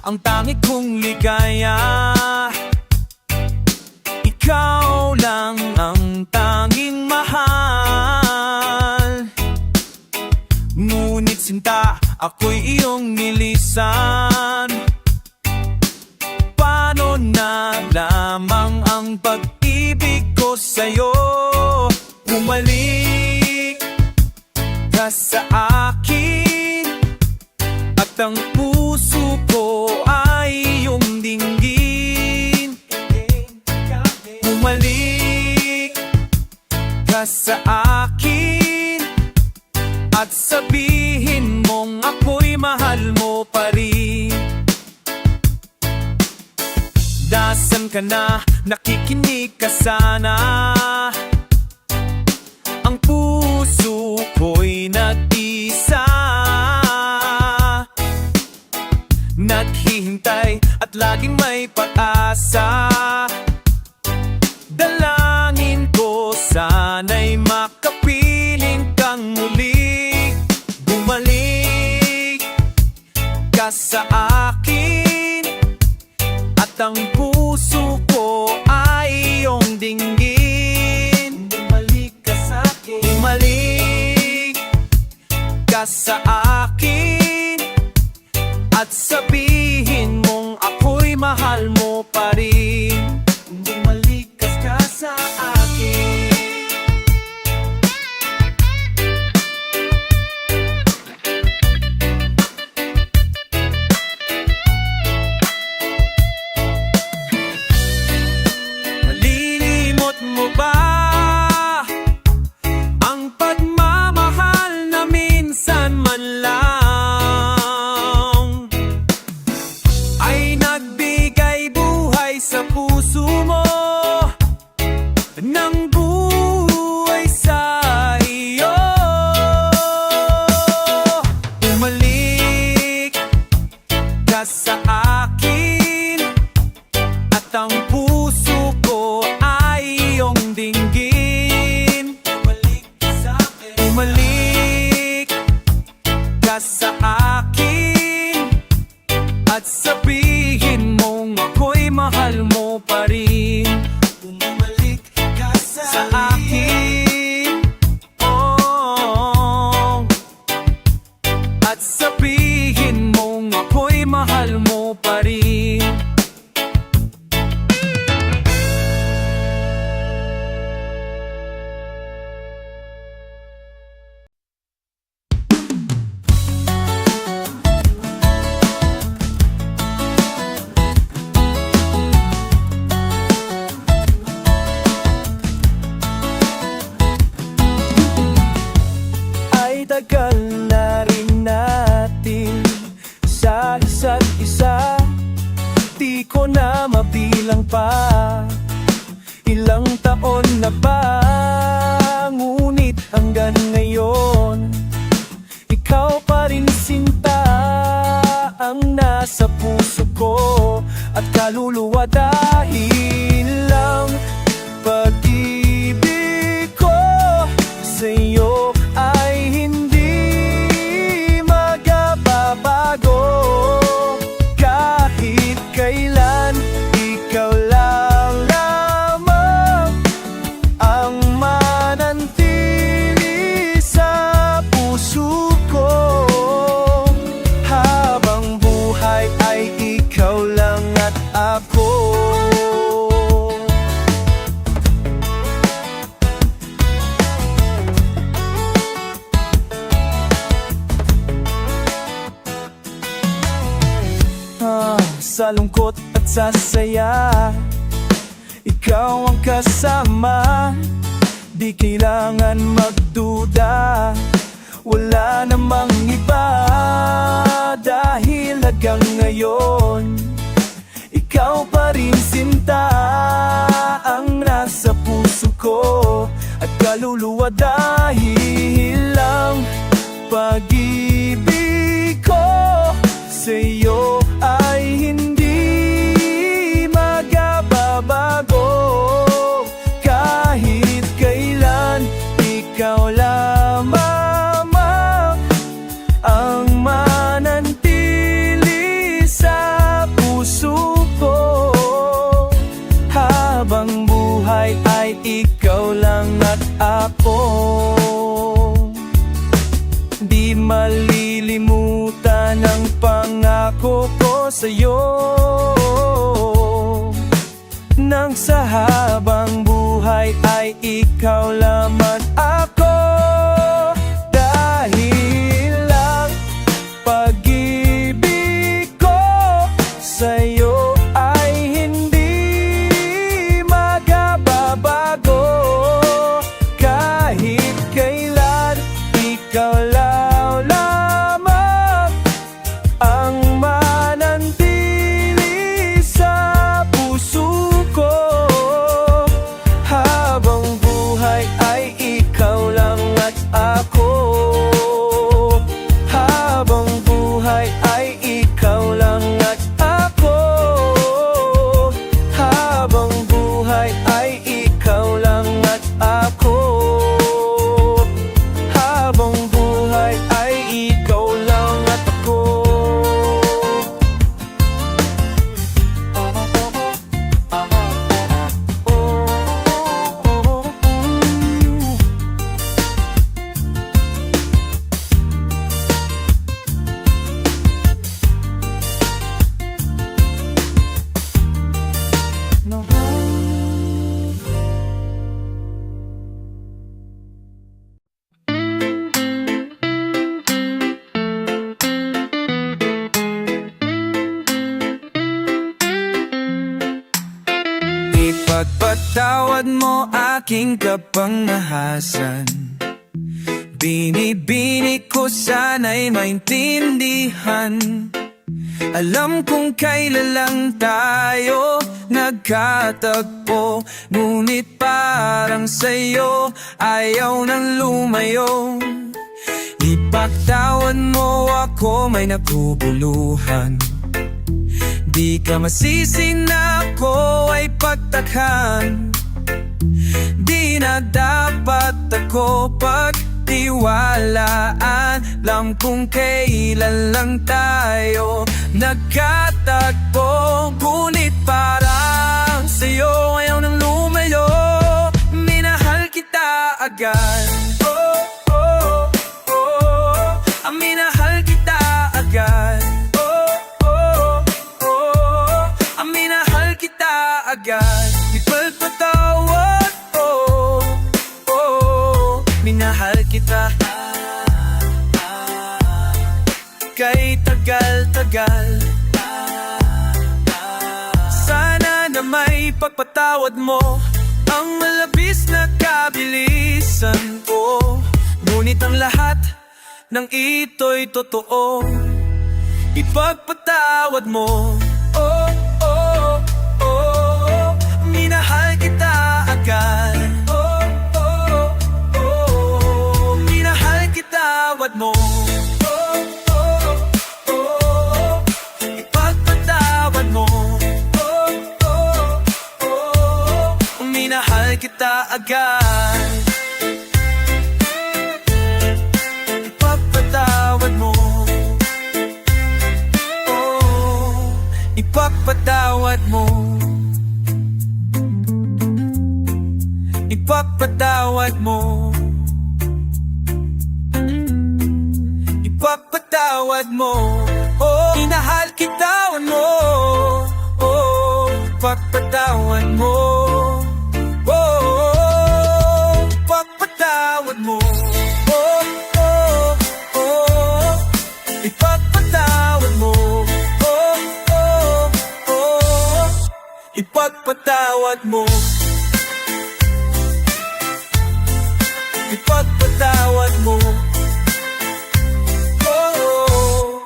ang tangi kong ligaya. Ikaw lang ang tanging mahal. Ngunit sinta, ako'y iyong nilisan. Paano na lamang ang pag-ibig ko sa'yo? Bumalik ka sa akin, at ang puso ko ay iyong dinggin. Bumalik ka sa akin, at sabihin mong ako'y mahal mo pa rin. Dasan ka na, nakikinig ka sana. Ang puso ko'y nag-isa, naghihintay at laging may pag-asa. Dalangin ko sana'y makapiling kang muli. Bumalik ka sa akin, at ang puso ko ay iyong dinggin. Bumalik ka sa akin, bumalik ka sa akin, at sabihin mong ako'y mahal mo pa rin. Bumalik ka sa akin. Nalilimot mo ba ang pagmamahal na minsan man lang ay nagbigay buhay sa puso mo, ng buhay sa iyo? Bumalik ka sa akin, at ang puso ko ay iyong dinggin. Bumalik ka sa akin, bumalik ka sa akin, at sabihin mong ako'y mahal mo pa rin. Bumalik ka sa akin, oh, at sabihin mong ako'y mahal mo pa rin. Tagal na rin natin sa isa't isa, di ko na mabilang pa ilang taon na ba. Ngunit hanggang ngayon, ikaw pa rin sinta ang nasa puso ko at kaluluwa, dahil lang pag-ibig ko sa'yo ay hindi magbabago. Kahit kailan, ikaw lang lamang ang manantili sa puso ko. Habang buhay ay ikaw lang at ako. Sa lungkot at sa saya, ikaw ang kasama. Di kailangan magduda, wala namang iba. Dahil hanggang ngayon, ikaw pa rin sinta ang nasa puso ko at kaluluwa, dahil lang pag-ibig ko sa'yo ay hindi magbabago. Kahit kailan, ikaw lamang ang manantili sa sa'yo, nang sa habang buhay ay ikaw lamang ako. Dahil lang pag-ibig ko sa'yo ay hindi magbabago. Kahit kailan, ikaw lang lamang ang mananatili sa puso ko. Habang buhay ay ikaw lang at ako. Habang buhay ay ikaw lang at ako. Habang buhay ay ikaw lang at ako. Habang buhay ay ikaw lang at ako. Ipagpatawad mo aking kapangahasan. Binibini ko sana'y maintindihan. Alam kong kailan lang tayo nagkatagpo, ngunit parang sa'yo ayaw nang lumayo. Ipagtawad mo ako, may nakubuluhan. Di ka masisi na ako ay pagtakhan. Di na dapat ako pagtiwalaan. Alam kung kailan lang tayo nagkatagpo, ngunit parang sa'yo ayaw nang lumayo. Minahal kita agad. Oh, oh, oh. Minahal kita agad. Agad, ipagpatawad, oh, oh, minahal kita. Kay tagal-tagal, sana na may pagpatawad mo ang malabis na kabilisan ko. Ngunit ang lahat ng ito'y totoo. Ipagpatawad mo, oh, oh, minahal kita agad. Oh, oh, oh, minahal kita, wad mo. Oh, oh, oh, ipagpatawad mo. Oh, oh, oh, minahal kita agad. Ipagpatawad mo. Oh, ipagpatawad mo. Ipagpatawad mo. Ipagpatawad mo. Oh, minahal kita, wad mo. Oh, ipagpatawad mo. Oh, ipagpatawad mo. Oh, oh, oh, ipagpatawad mo. Oh, oh, oh, ipagpatawad mo. Ipagpatawad mo. Oh,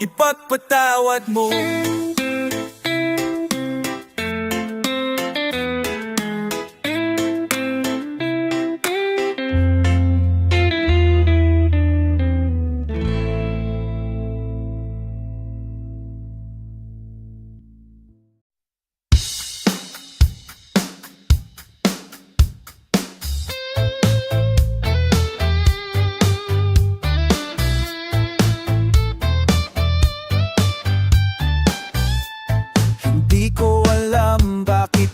ipagpatawad mo.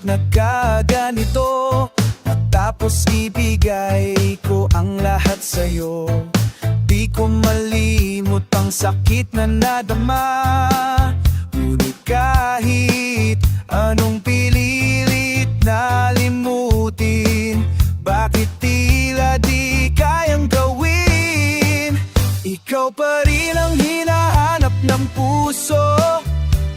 Nagkaganito, matapos ibigay ko ang lahat sa'yo. Di ko malimot ang sakit na nadama, mong pinilit na limutin? Bakit tila di kayang gawin? Ikaw pa rin ang hinahanap ng puso,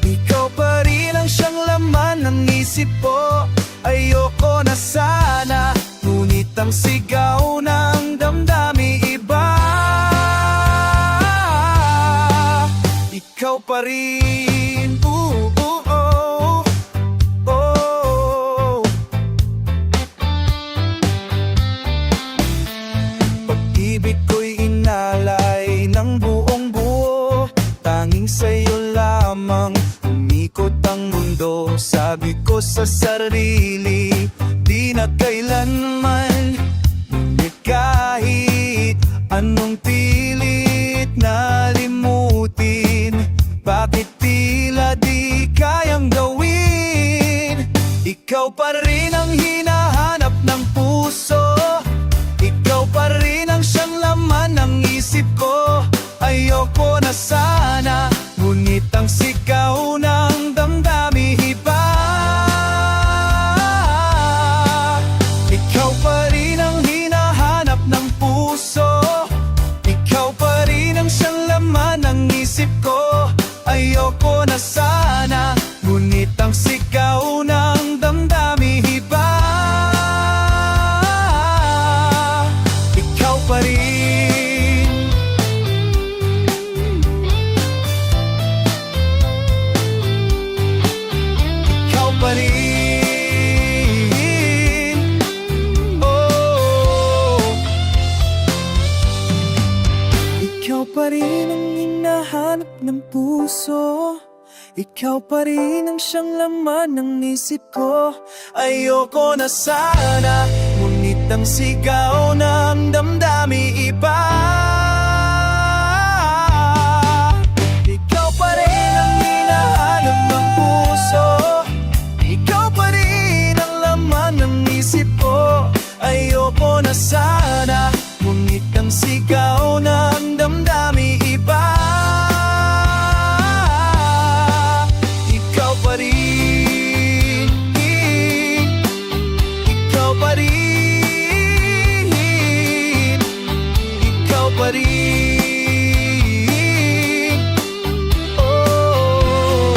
ikaw pa rin ang siyang laman ng isip ko. Ayoko na sana, ngunit ang sigaw ng damdamin iba. Ikaw pa rin, oh, oh. Pag-ibig ko'y inalay ng buong buo, tanging sa'yo lamang umikot ang mundo. Sabi ko sa sarili, di na kailanman, ngunit kahit anong pilit na limutin, bakit tila di kayang gawin? Ikaw pa rin ang hinahanap ng puso, ikaw pa rin ang siyang laman ng isip ko. Ayoko na sana, ngunit ang sigaw ng damdamin iba. Ikaw pa rin ang hinahanap ng puso, ikaw pa rin ang siyang laman ng isip ko. Ayoko na sana, ngunit ang sigaw ng damdamin iba. Ikaw pa rin. Ikaw pa rin. Oh. Ikaw pa rin ang hinahanap ng puso, ikaw pa rin ang siyang laman ng isip ko. Ayoko na sana, ngunit ang sigaw ng damdamin iba. Ikaw pa rin ang hinahanap ng puso, ikaw pa rin ang laman ng isip ko. Ayoko na sana, ngunit ang sigaw ng damdamin iba. Ikaw pa rin, ikaw pa rin, ikaw pa rin. Oh.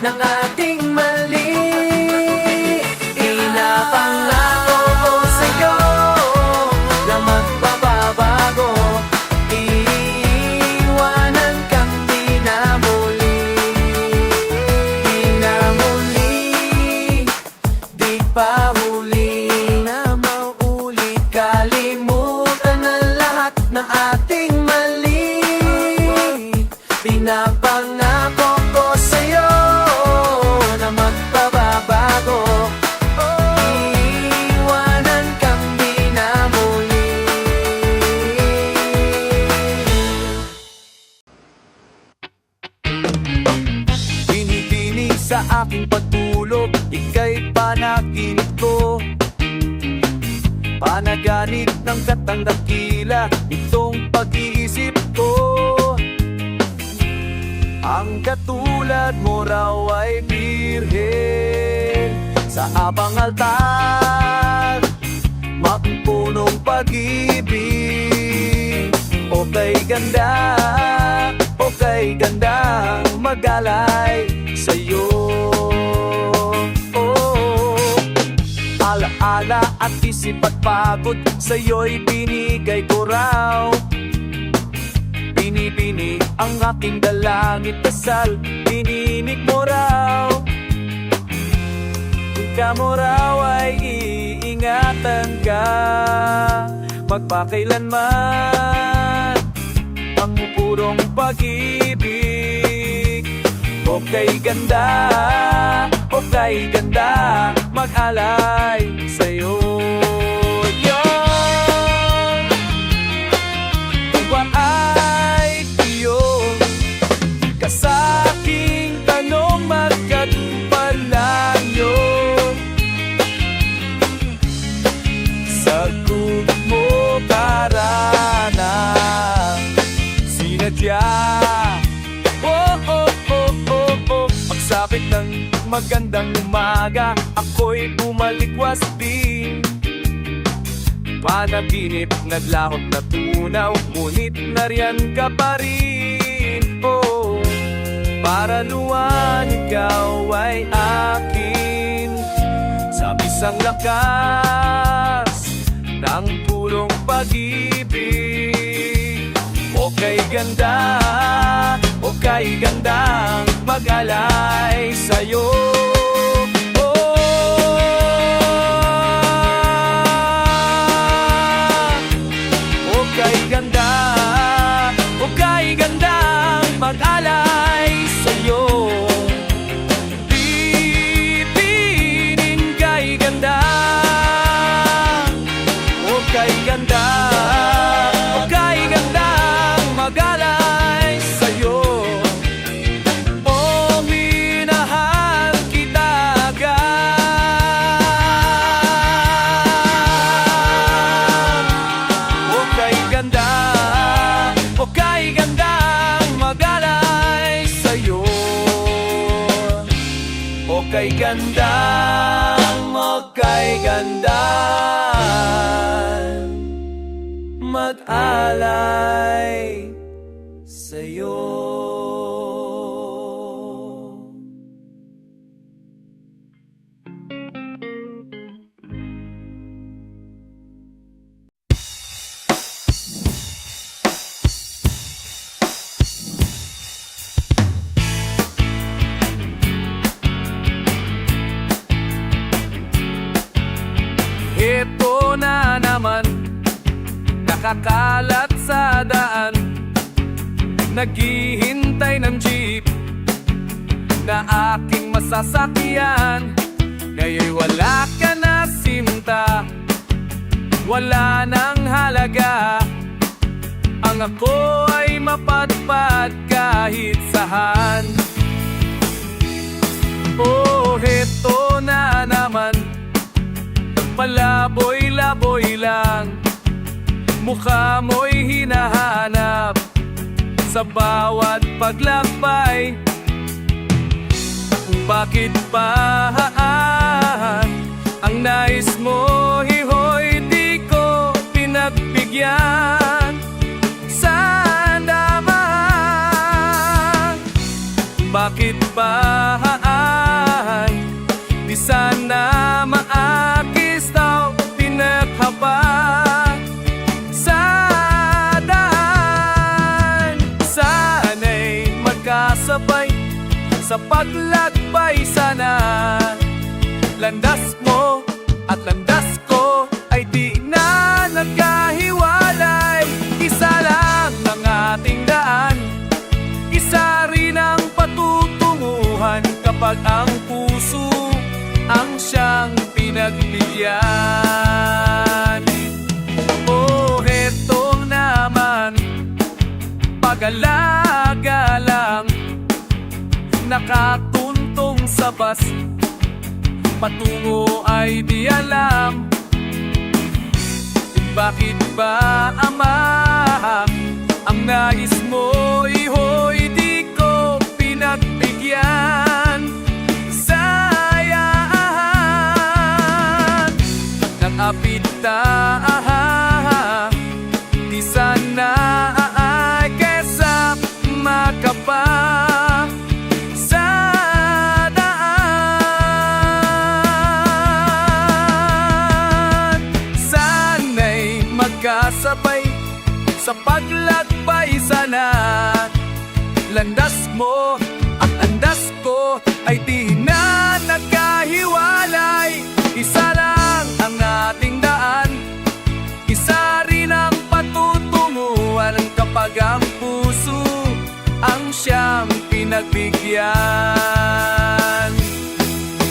ng ating mali. Pinapangako ko sa'yo na magbabago, iiwanan kang di na muli. Di na muli, di pa huli na maulit. Kalimutan na lahat ng ating mali. Pinapangako ko sa'yo na magbabago, iiwanan kang di na muli. Binibining sa aking pagtulog, ika'y panaginip ko. Panaganib ng katandakila, itong pag-iisip ko. Ang katulad mo raw ay birhen sa abang altar, mapunong pag-ibig. Okay ganda, okay gandang mag-alay sa'yo. Alaala at isip at pagod, sa'yo'y binigay ko raw. Binibini ang aking dalangit, dasal, ininig mo raw. Ika mo raw ay iingatan ka magpakailanman, ang purong pag-ibig. Okay ganda, mag-alay sa'yo. Buwan ay iyong kasaking tanong, magkatupalan yun. Sagot mo para na sinadya. Pagsapit ng magandang umaga, ako'y bumalikwas din. Panaginip, naglahot na tunaw, ngunit nariyan ka pa rin. Oh, para luwan, ikaw ay akin. Sa bisang lakas ng purong pag-ibig. Okay gandang mag-alay sa'yo. Okay gandang mag-alay sa'yo. Pipinin kay ganda. Okay gandang mag-alay sa'yo. Oh, minahal kita agad. Okay gandang mag-alay sa'yo. Okay gandang mag-alay sa'yo. Ito na naman, nakakalat sa daan, naghihintay ng jeep na aking masasakyan. Ngayon'y wala ka na sinta, wala nang halaga. Ang ako ay mapadpad kahit saan. Oh, ito na naman, palaboy-laboy lang, mukha mo'y hinahanap sa bawat paglakbay. Bakit pa ang nais mo, hihoy, di ko pinagbigyan? Saan naman? Bakit pa magkasabay sa paglakbay sana. Landas mo at landas ko ay di na nagkahiwalay. Isa lang ang ating daan, isa rin ang patutunguhan kapag ang puso ang siyang pinagbigyan. Oh, heto naman, pag-alaga lang, nakatuntong sa bus, patungo ay di alam. Bakit ba, ama, ang nais mo, iho'y di ko pinagbigyan? Sayang ng apita, di sana ay kesa makapa sa daan. Sana'y magkasabay sa paglakbay sana. Landas mo at landas ko ay di na nagkahiwalay. Isa lang ang ating daan, isa rin ang patutunguhan kapag ang puso ang siyang pinagbigyan.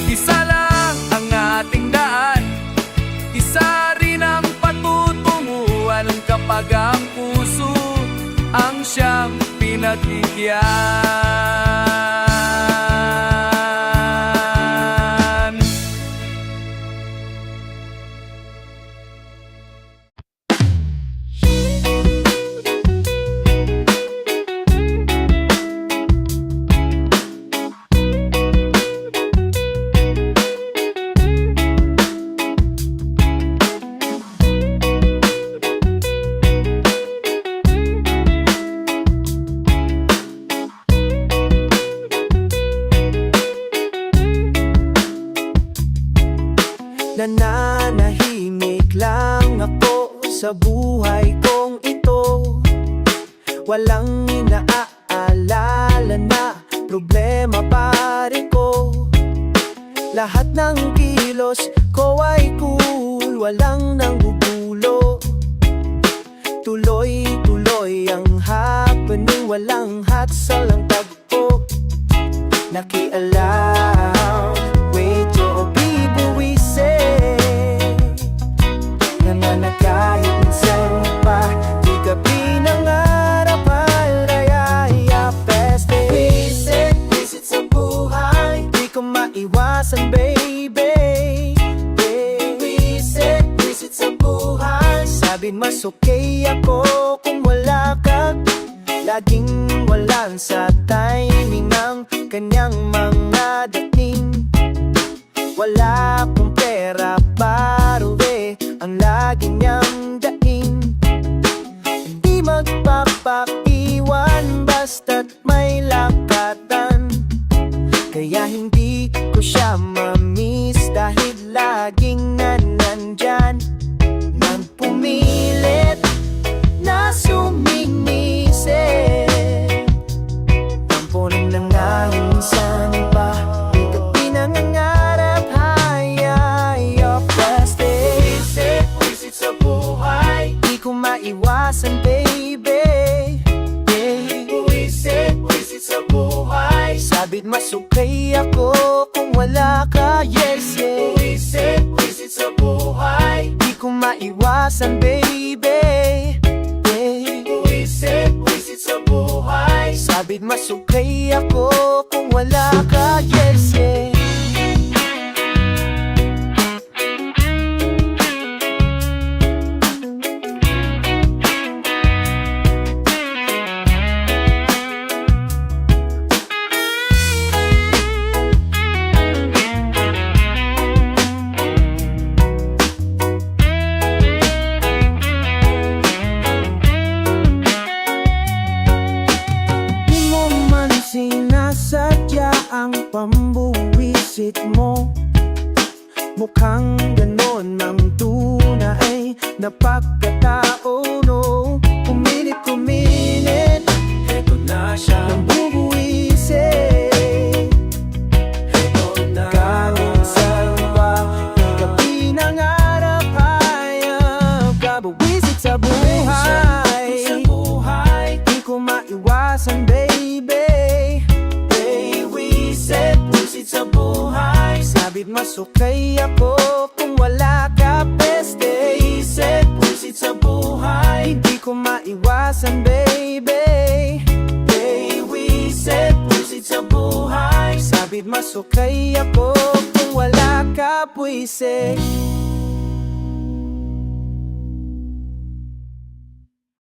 Isa lang ang ating daan, isa rin ang patutunguhan kapag ang puso ang siyang pinagbigyan. Nananahimik lang ako sa buhay kong ito. Walang inaalala na problema pa rin ko. Lahat ng kilos ko ay cool, walang nanggugulo. Tuloy-tuloy ang happening, walang hatsal ang tagpo. Nakialam, wait to bibuwisin na kahit minsan pa di ka pinangarap ay peste. Visit sa buhay, di ko maiwasan baby. Visit sa buhay, sabihin mas okay ako kung wala ka. Laging walang sa timing ng kanyang mga dating. Wala akong pera para ang lagi niyang daing. Hindi magpapaiwan basta't may lakatan. Kaya hindi ko siya ma-miss dahil laging nandyan. Nang pumilit na suminisip, tampunin na nga minsan ba di ka pinangangarap. Di ko maiwasan baby. Visit sa buhay, sabit mas okay ako kung wala ka. Yes, yeah. Visit sa buhay, di ko maiwasan baby. Visit sa buhay, sabit mas okay ako kung wala ka. Yes, yeah. Sinasadya ang pambuwisit mo. Mukhang ganon ang tunay na pagkatao, no? Kuminit, eto na siya. Nang bubuwisit Sabid masukay ako kung wala ka peste. Isip, pusit sa buhay. Hindi ko maiwasan baby. Isip, pusit sa buhay. Sabid masukay ako kung wala ka puwise.